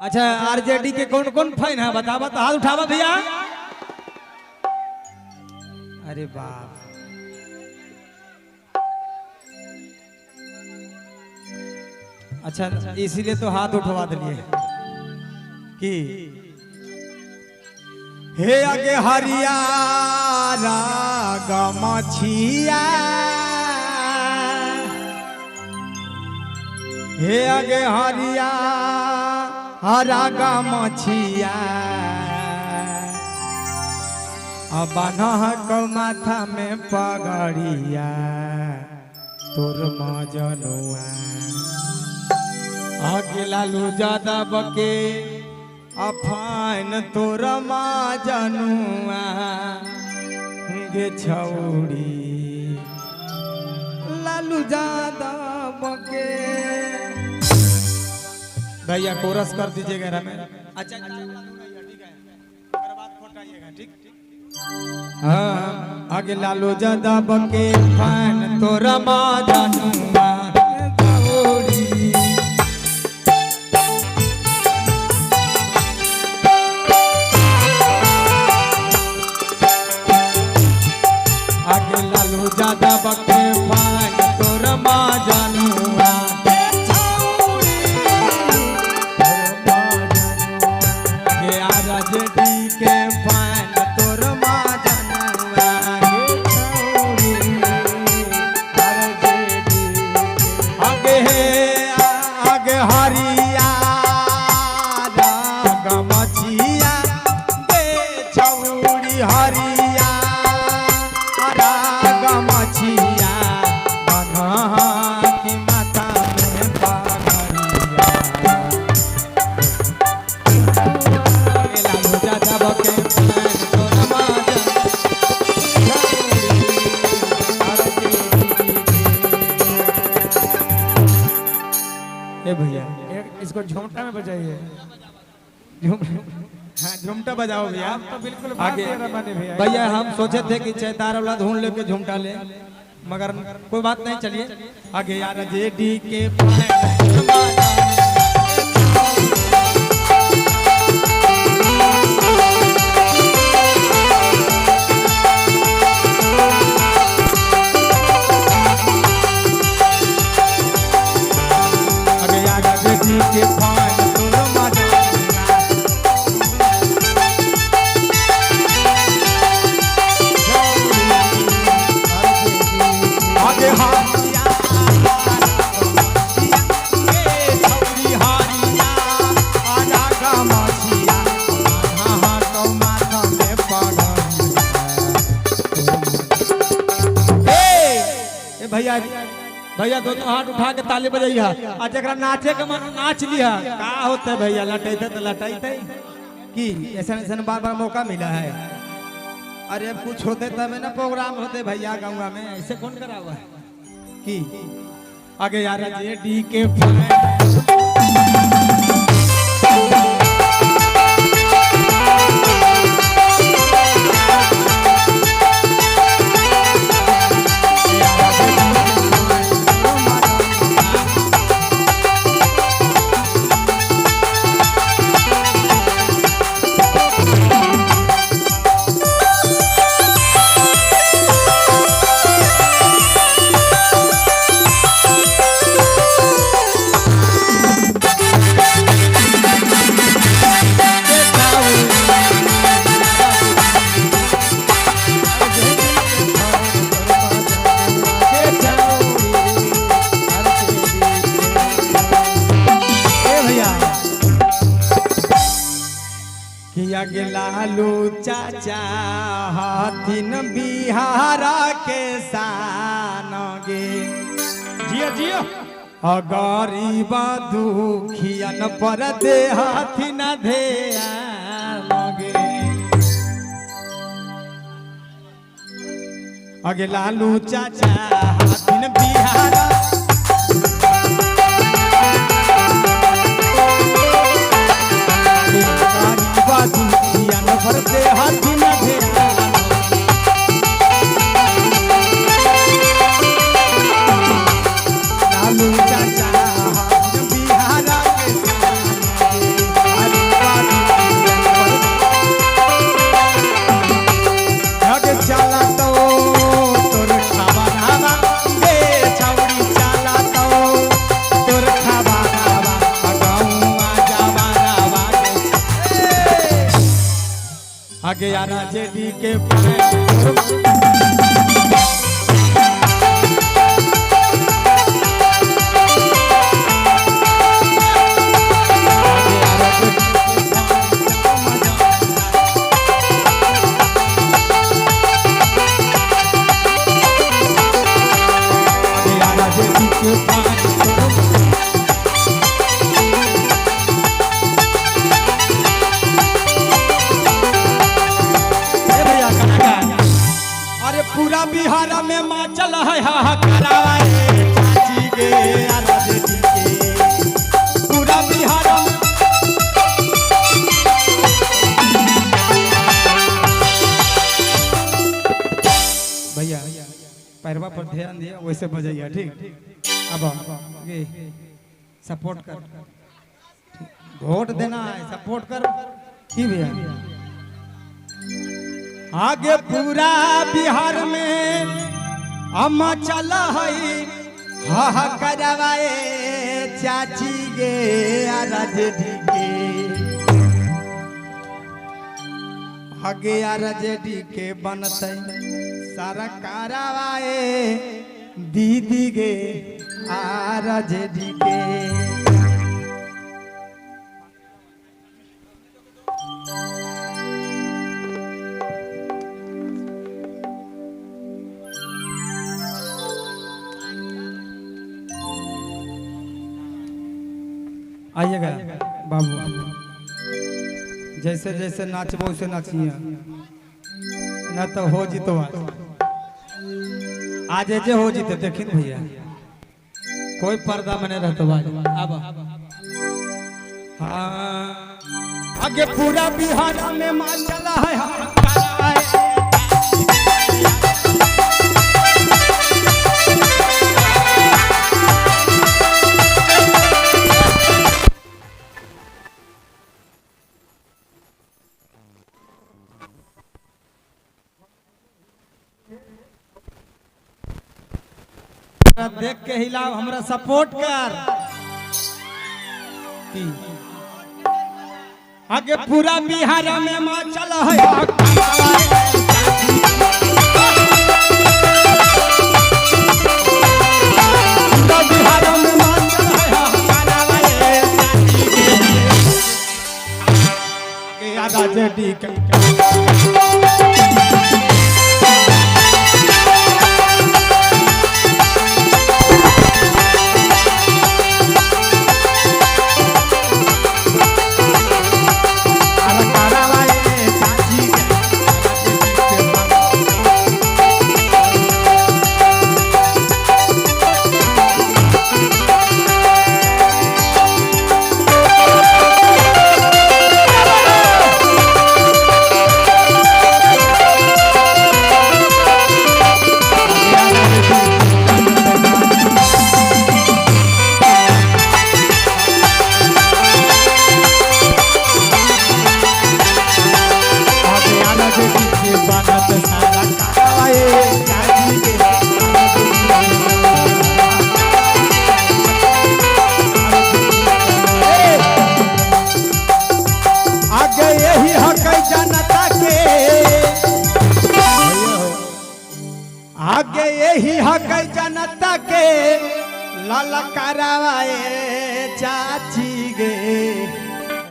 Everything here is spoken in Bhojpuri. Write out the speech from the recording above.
अच्छा आरजेडी के कौन कौन फाइन है बतावा तो हाथ उठावा भैया। अरे बाप अच्छा इसीलिए तो हाथ उठवा दिए कि हे आगे हरियारा गमछिया हे आगे हरिया हरा गमछिया अब को माथा में पगड़िया तोर मजनुआ आगे लालू ज्यादा बके अफान तोर मजनुआ गे छौड़ी लालू ज्यादा बके। भैया कोरस कर दीजिएगा में। अच्छा ठीक हाँ आगे लालू ज्यादा बके फान तोरा मजनुआ आगे लालू ज्यादा बके फान तोरा मजनुआ आरजेडी के फान तोर मजनुआ आगे आगे हरिया गमछिया छौड़ी हरिया गमछिया की माथा में पगड़िया भैया इसको झुमटा में बजाइए। हाँ झुमटा बजाओ भैया तो बिल्कुल आगे भैया हम सोचे थे कि चैतार वाला धुन लेके झुमटा ले मगर कोई बात नहीं चलिए आगे यार जेडी के भैया भैया दोनों हाथ उठा के ताली बजैया आ जरा नाचे के मन नाच लिया का होते भैया लटेते तो लटेते कि ऐसा ऐसा बार बार मौका मिला है। अरे अब कुछ होते तब ना प्रोग्राम होते भैया गाँव में ऐसे कौन करा हुआ है कि आगे यार जेडी के लालू चाचा हाथिन बिहारा के शान गे जिया जिया गरीब दुखियन पर दे हाथिन ध्यान गे आगे लालू चाचा हाथिन बिहारा भरते हाथी न भेटा लालू चाचा बिहारा के आगे आना जेडी के पान पूरा बिहार में माँ चल है चाची गे पूरा बिहार में भैया पैरवा पर ध्यान दिया वैसे बजाइए ठीक। अब ये सपोर्ट कर वोट देना है सपोर्ट कर की भैया आगे पूरा बिहार में अम्मा चला है हा करवाए चाची गे आरजेडी के आगे आरजेडी के बनते सारा कारवाए दीदी गे आरजेडी के आइएगा बाबू जैसे जैसे नाचबो वैसे नाचिए न तो हो जीतो आज जे हो जीते देखिन भैया कोई पर्दा में नहीं रहता भाई अब हाँ आगे पूरा बिहार में मां चला है देख के हिलाओ हमरा सपोर्ट कर आगे पूरा बिहार में मां चला है बिहार में मां चला है आरजेडी आगे यही हक जनता के ललकारवाए चाची गे